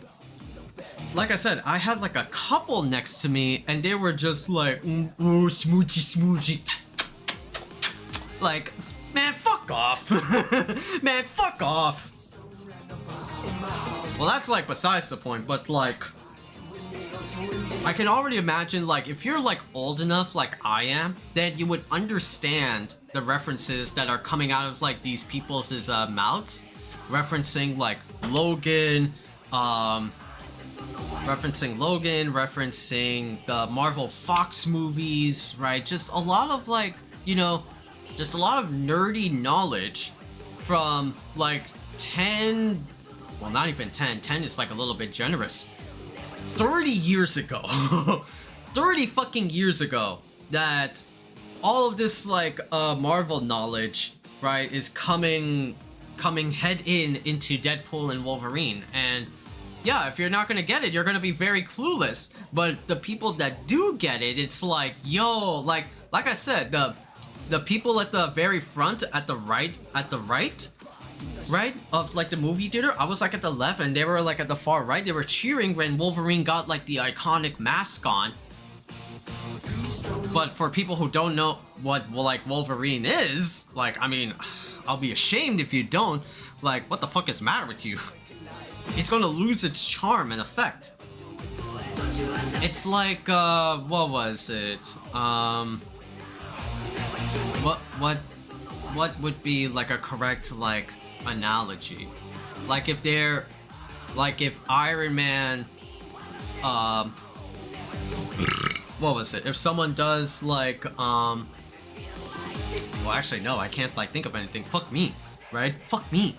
Speaker 1: like I said, I had like a couple next to me, and they were just like, ooh, smoochy smoochy. Like, man, fuck off. Man, fuck off. Well, that's like besides the point, but like, I can already imagine, like, if you're like old enough like I am, then you would understand the references that are coming out of like these people's mouths, referencing like Logan, referencing the Marvel Fox movies, right? Just a lot of like, you know, just a lot of nerdy knowledge from like 10, well, not even 10 is like a little bit generous, 30 years ago. 30 fucking years ago, that all of this like Marvel knowledge, right, is coming head into Deadpool and Wolverine. And yeah, if you're not gonna get it, you're gonna be very clueless. But the people that do get it, it's like, yo, like I said, the people at the very front, at the right, right, of like the movie theater. I was like at the left and they were like at the far right. They were cheering when Wolverine got like the iconic mask on. But for people who don't know what like Wolverine is, like, I mean, I'll be ashamed if you don't. Like, what the fuck is the matter with you? It's gonna lose its charm and effect. It's like, what was it? What would be like a correct like analogy? Like if they're, like if Iron Man, what was it? If someone does like, well actually no, I can't like think of anything. Fuck me, right? Fuck me.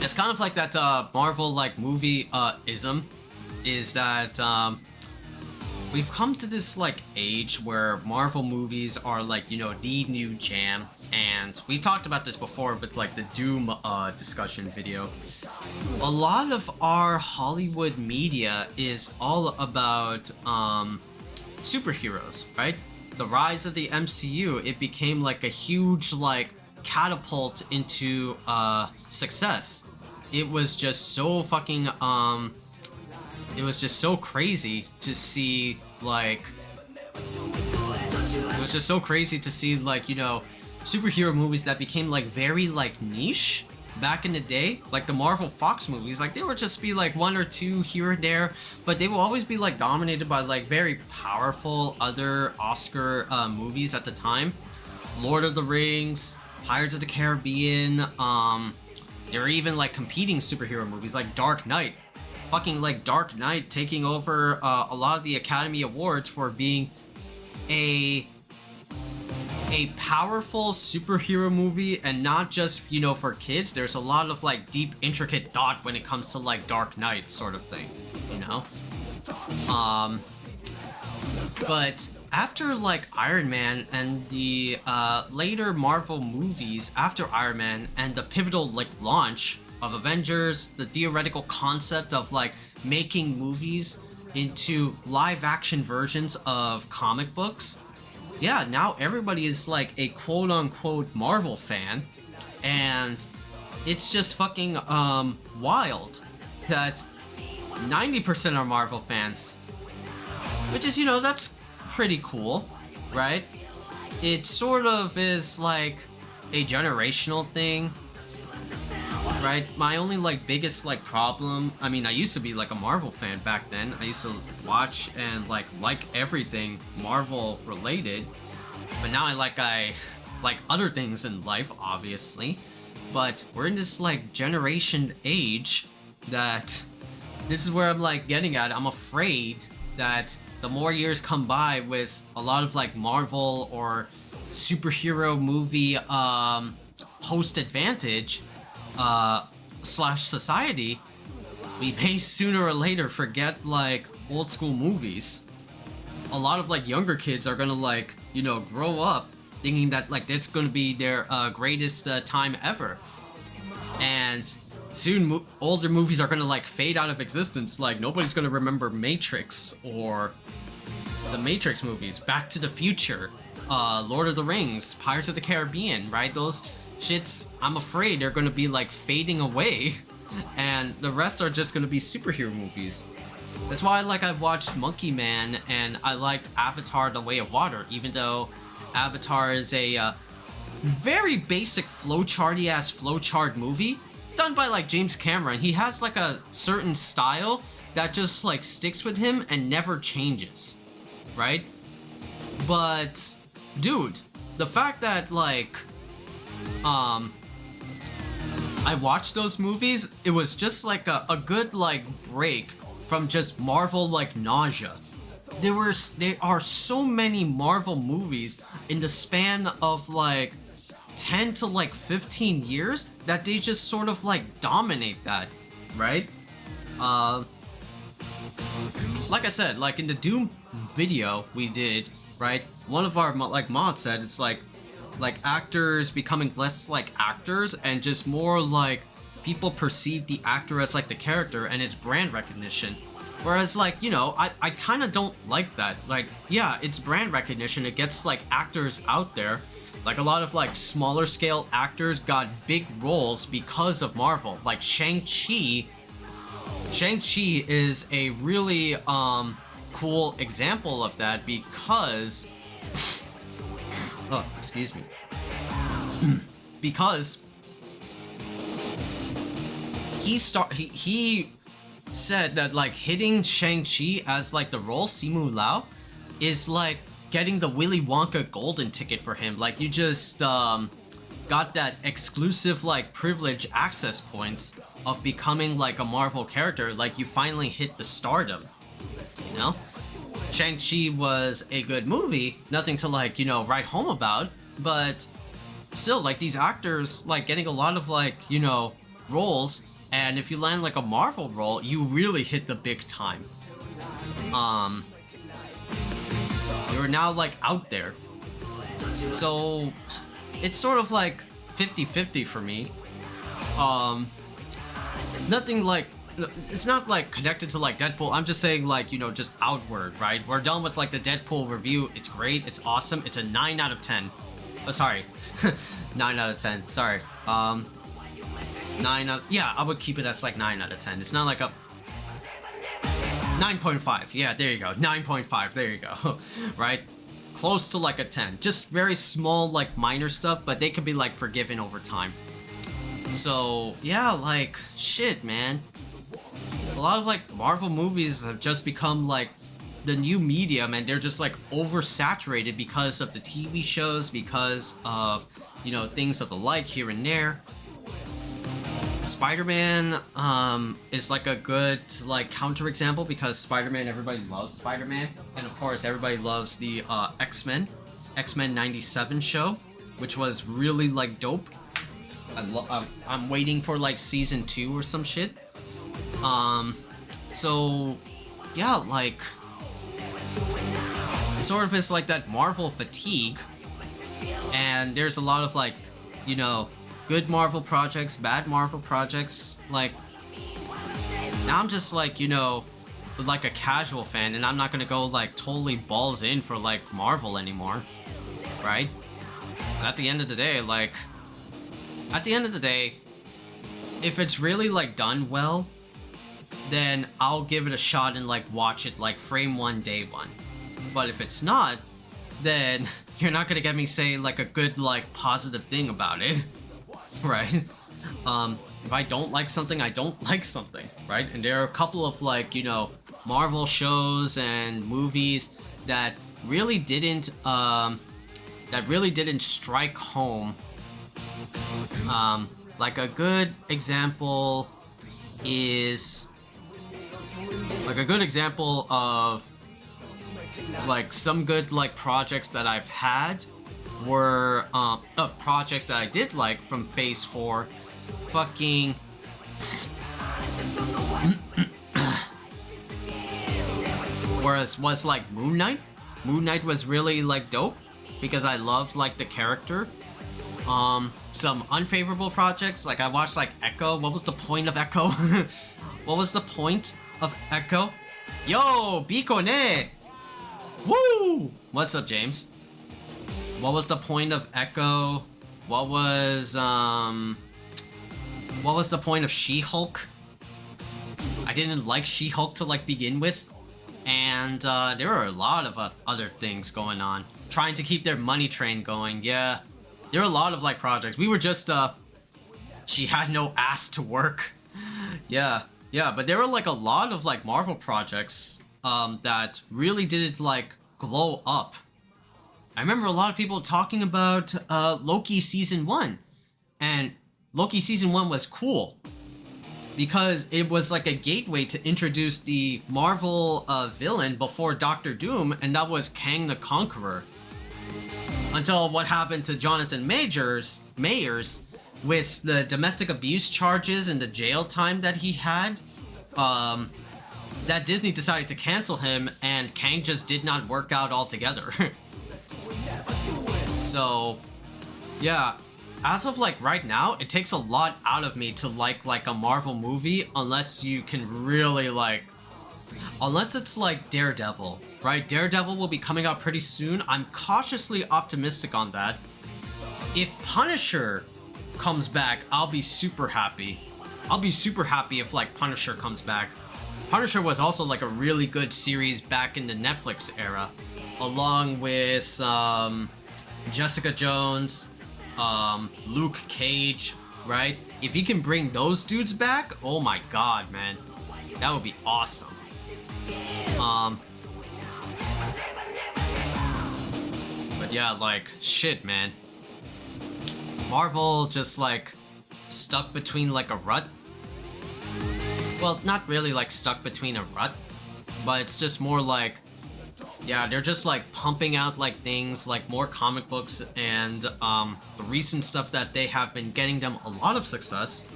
Speaker 1: It's kind of like that Marvel like movie ism, is that we've come to this like age where Marvel movies are like, you know, the new jam, and we talked about this before with like the Doom discussion video. A lot of our Hollywood media is all about superheroes, right? The rise of the MCU, it became like a huge like catapult into success. It was just so fucking it was just so crazy to see like, it was just so crazy to see like, you know, superhero movies that became like very like niche back in the day. Like the Marvel Fox movies, like they would just be like one or two here and there, but they will always be like dominated by like very powerful other Oscar movies at the time. Lord of the Rings, Pirates of the Caribbean, there were even like competing superhero movies like Dark Knight. Fucking like Dark Knight taking over a lot of the Academy Awards for being a powerful superhero movie, and not just, you know, for kids. There's a lot of like deep, intricate thought when it comes to like Dark Knight sort of thing, you know? But after like Iron Man and the later Marvel movies after Iron Man and the pivotal like launch of Avengers, the theoretical concept of like making movies into live action versions of comic books, yeah, now everybody is like a quote unquote Marvel fan, and it's just fucking wild that 90% are Marvel fans, which is, you know, that's pretty cool, right? It sort of is like a generational thing, right? My only like biggest like problem, I mean, I used to be like a Marvel fan back then. I used to watch and like everything Marvel related, but now I like other things in life, obviously. But we're in this like generation age that this is where I'm like getting at. I'm afraid that the more years come by with a lot of like Marvel or superhero movie host advantage slash society, we may sooner or later forget like old school movies. A lot of like younger kids are gonna like, you know, grow up thinking that like it's gonna be their greatest time ever, and soon older movies are gonna like fade out of existence. Like nobody's gonna remember Matrix or the Matrix movies, Back to the Future, Lord of the Rings, Pirates of the Caribbean, right? Those shits, I'm afraid they're gonna be like fading away, and the rest are just gonna be superhero movies. That's why like I've watched Monkey Man and I liked Avatar: The Way of Water, even though Avatar is a very basic flowcharty ass flowchart movie done by like James Cameron. He has like a certain style that just like sticks with him and never changes, right? But dude, the fact that like I watched those movies, it was just like a good like break from just Marvel like nausea. There are so many Marvel movies in the span of like 10 to like 15 years that they just sort of like dominate that, right? Like I said, like in the Doom video we did, right? One of our like mods said it's like actors becoming less like actors and just more like people perceive the actor as like the character, and it's brand recognition. Whereas, like, you know, I kind of don't like that. Like, yeah, it's brand recognition. It gets, like, actors out there. Like, a lot of, like, smaller scale actors got big roles because of Marvel. Like, Shang-Chi is a really, cool example of that because... oh, excuse me. Because... he said that, like, hitting Shang-Chi as, like, the role, Simu Lao, is like getting the Willy Wonka golden ticket for him. Like, you just got that exclusive, like, privilege access points of becoming, like, a Marvel character. Like, you finally hit the stardom, you know? Shang-Chi was a good movie, nothing to, like, you know, write home about, but still, like, these actors, like, getting a lot of, like, you know, roles. And if you land, like, a Marvel role, you really hit the big time. You're now, like, out there. So, it's sort of, like, 50-50 for me. Nothing, like... It's not, like, connected to, like, Deadpool. I'm just saying, like, you know, just outward, right? We're done with, like, the Deadpool review. It's great. It's awesome. It's a 9 out of 10. Oh, sorry. 9 out of 10. Sorry. 9 out... Yeah, I would keep it as, like, 9 out of 10. It's not like a... 9.5. Yeah, there you go. 9.5. There you go. Right? Close to, like, a 10. Just very small, like, minor stuff, but they can be, like, forgiven over time. So, yeah, like, shit, man. A lot of, like, Marvel movies have just become, like, the new medium, and they're just, like, oversaturated because of the TV shows, because of, you know, things of the like here and there. Spider-Man is like a good, like, counterexample, because Spider-Man, everybody loves Spider-Man, and of course everybody loves the X-Men 97 show, which was really, like, dope. I'm waiting for, like, season 2 or some shit. So yeah, like, it sort of is like that Marvel fatigue, and there's a lot of, like, you know, good Marvel projects, bad Marvel projects. Like, now I'm just, like, you know, like a casual fan, and I'm not gonna go, like, totally balls in for, like, Marvel anymore, right? At the end of the day, like, if it's really, like, done well, then I'll give it a shot and, like, watch it, like, frame one, day one. But if it's not, then you're not gonna get me saying, like, a good, like, positive thing about it. Right? If I don't like something, I don't like something, right? And there are a couple of, like, you know, Marvel shows and movies that really didn't strike home. Like, a good example is, like, a good example of, like, some good, like, projects that I've had were projects that I did like from Phase 4. Fucking whereas was, like, Moon Knight. Moon Knight was really, like, dope because I loved, like, the character. Some unfavorable projects, like, I watched, like, Echo. What was the point of Echo? What was the point of Echo? Yo, Biko ne! Woo! What's up, James? What was the point of Echo? What was the point of She-Hulk? I didn't like She-Hulk to, like, begin with. And, there were a lot of other things going on. Trying to keep their money train going, yeah. There were a lot of, like, projects. We were just, she had no ass to work. Yeah, but there were, like, a lot of, like, Marvel projects, that really didn't, like, glow up. I remember a lot of people talking about Loki Season 1. And Loki Season 1 was cool. Because it was like a gateway to introduce the Marvel villain before Doctor Doom, and that was Kang the Conqueror. Until what happened to Jonathan Majors with the domestic abuse charges and the jail time that he had. That Disney decided to cancel him, and Kang just did not work out altogether. So, yeah, as of, like, right now, it takes a lot out of me to like a Marvel movie, unless you can really, like, Unless it's like Daredevil, right? Daredevil will be coming out pretty soon. I'm cautiously optimistic on that. If Punisher comes back, I'll be super happy. I'll be super happy if like Punisher comes back. Punisher was also like a really good series back in the Netflix era, along with Jessica Jones, Luke Cage, right? If you can bring those dudes back, oh my god, man, that would be awesome. But yeah, like, shit, man. Marvel just like stuck between like a rut. Well, not really like stuck between a rut, but it's just more like, yeah, they're just like pumping out like things like more comic books, and the recent stuff that they have been getting them a lot of success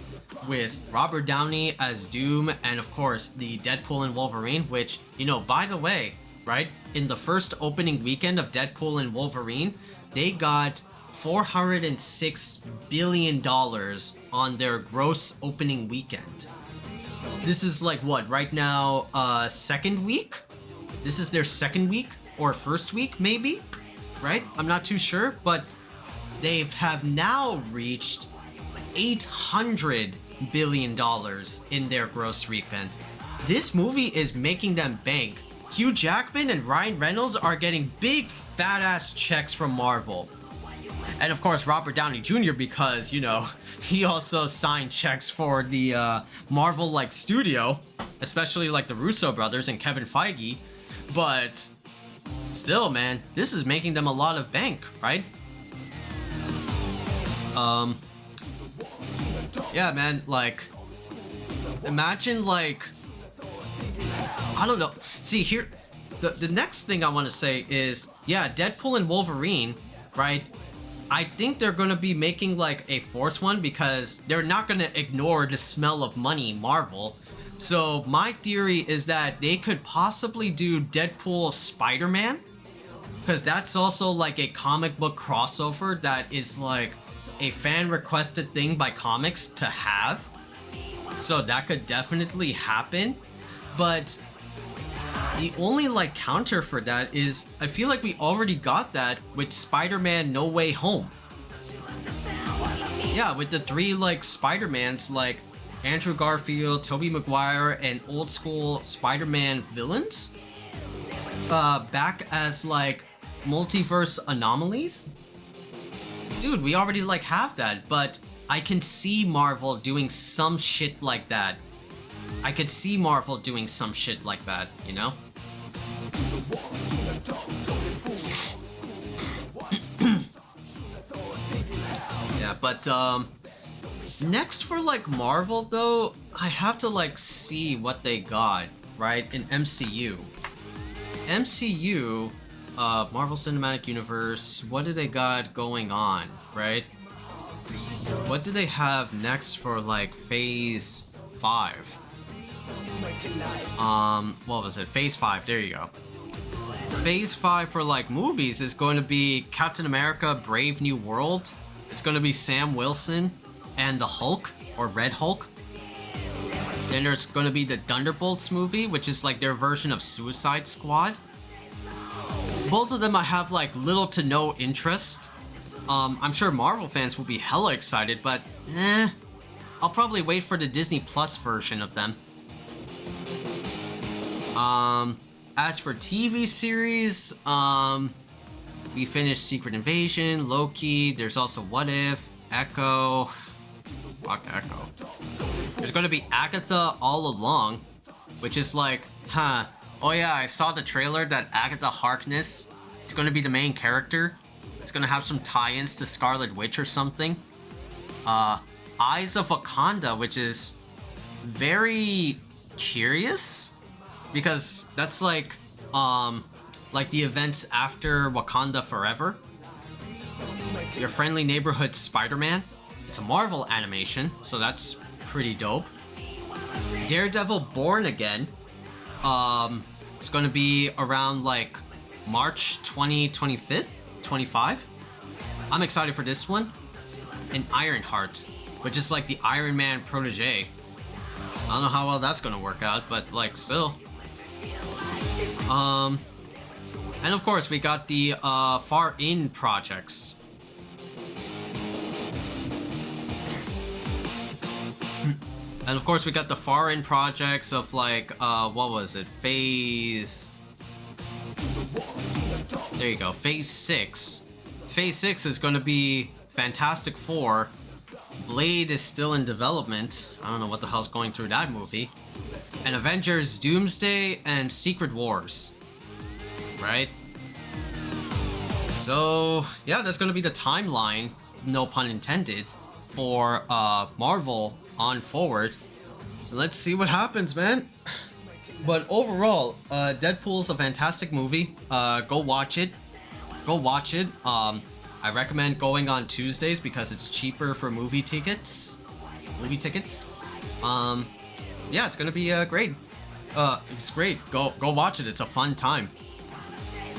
Speaker 1: with Robert Downey as Doom, and of course the Deadpool and Wolverine, which, you know, by the way, right, in the first opening weekend of Deadpool and Wolverine, they got $406 billion on their gross opening weekend. This is like what, right now, second week? This is their second week or first week, maybe, right? I'm not too sure, but they have now reached $800 billion in their gross weekend. This movie is making them bank. Hugh Jackman and Ryan Reynolds are getting big fat ass checks from Marvel. And of course Robert Downey Jr., because, you know, he also signed checks for the Marvel like studio, especially like the Russo brothers and Kevin Feige. But still, man, this is making them a lot of bank, right? Yeah, man, like, imagine like, I don't know. See, here, the next thing I want to say is, yeah, Deadpool and Wolverine, right? I think they're going to be making like a fourth one because they're not going to ignore the smell of money, Marvel. So my theory is that they could possibly do Deadpool Spider-Man, because that's also like a comic book crossover that is like a fan requested thing by comics to have. So that could definitely happen. But the only like counter for that is I feel like we already got that with Spider-Man No Way Home. Yeah, with the three like Spider-Mans, like Andrew Garfield, Tobey Maguire, and old school Spider-Man villains back as like multiverse anomalies. Dude, we already like have that, but I can see Marvel doing some shit like that. I could see Marvel doing some shit like that, you know? Yeah, but next for like Marvel though, I have to like see what they got, right, in MCU. MCU, Marvel Cinematic Universe, what do they got going on, right? What do they have next for like Phase 5? What was it? Phase 5, there you go. Phase 5 for like movies is going to be Captain America Brave New World. It's going to be Sam Wilson and the Hulk, or Red Hulk. Then there's going to be the Thunderbolts movie, which is like their version of Suicide Squad. Both of them I have like little to no interest. I'm sure Marvel fans will be hella excited, but I'll probably wait for the Disney Plus version of them. As for TV series, we finished Secret Invasion, Loki, there's also What If, Echo. Fuck Echo. There's gonna be Agatha All Along, which is like, oh yeah, I saw the trailer that Agatha Harkness is gonna be the main character. It's gonna have some tie-ins to Scarlet Witch or something. Eyes of Wakanda, which is very curious, because that's like the events after Wakanda Forever. Your Friendly Neighborhood Spider-Man. It's a Marvel animation, so that's pretty dope. Daredevil Born Again. It's gonna be around like March 25. I'm excited for this one. And Ironheart, which is like the Iron Man protege. I don't know how well that's gonna work out, but like still. And of course, we got the far in projects. And of course, we got the far in projects of like, what was it? Phase. There you go, Phase 6. Phase 6 is going to be Fantastic Four. Blade is still in development. I don't know what the hell's going through that movie. And Avengers Doomsday and Secret Wars. Right? So, yeah, that's going to be the timeline, no pun intended, for Marvel on forward. Let's see what happens, man. But overall, Deadpool's a fantastic movie. Go watch it. Go watch it. I recommend going on Tuesdays because it's cheaper for movie tickets. Yeah, it's gonna be great. It's great. Go watch it. It's a fun time.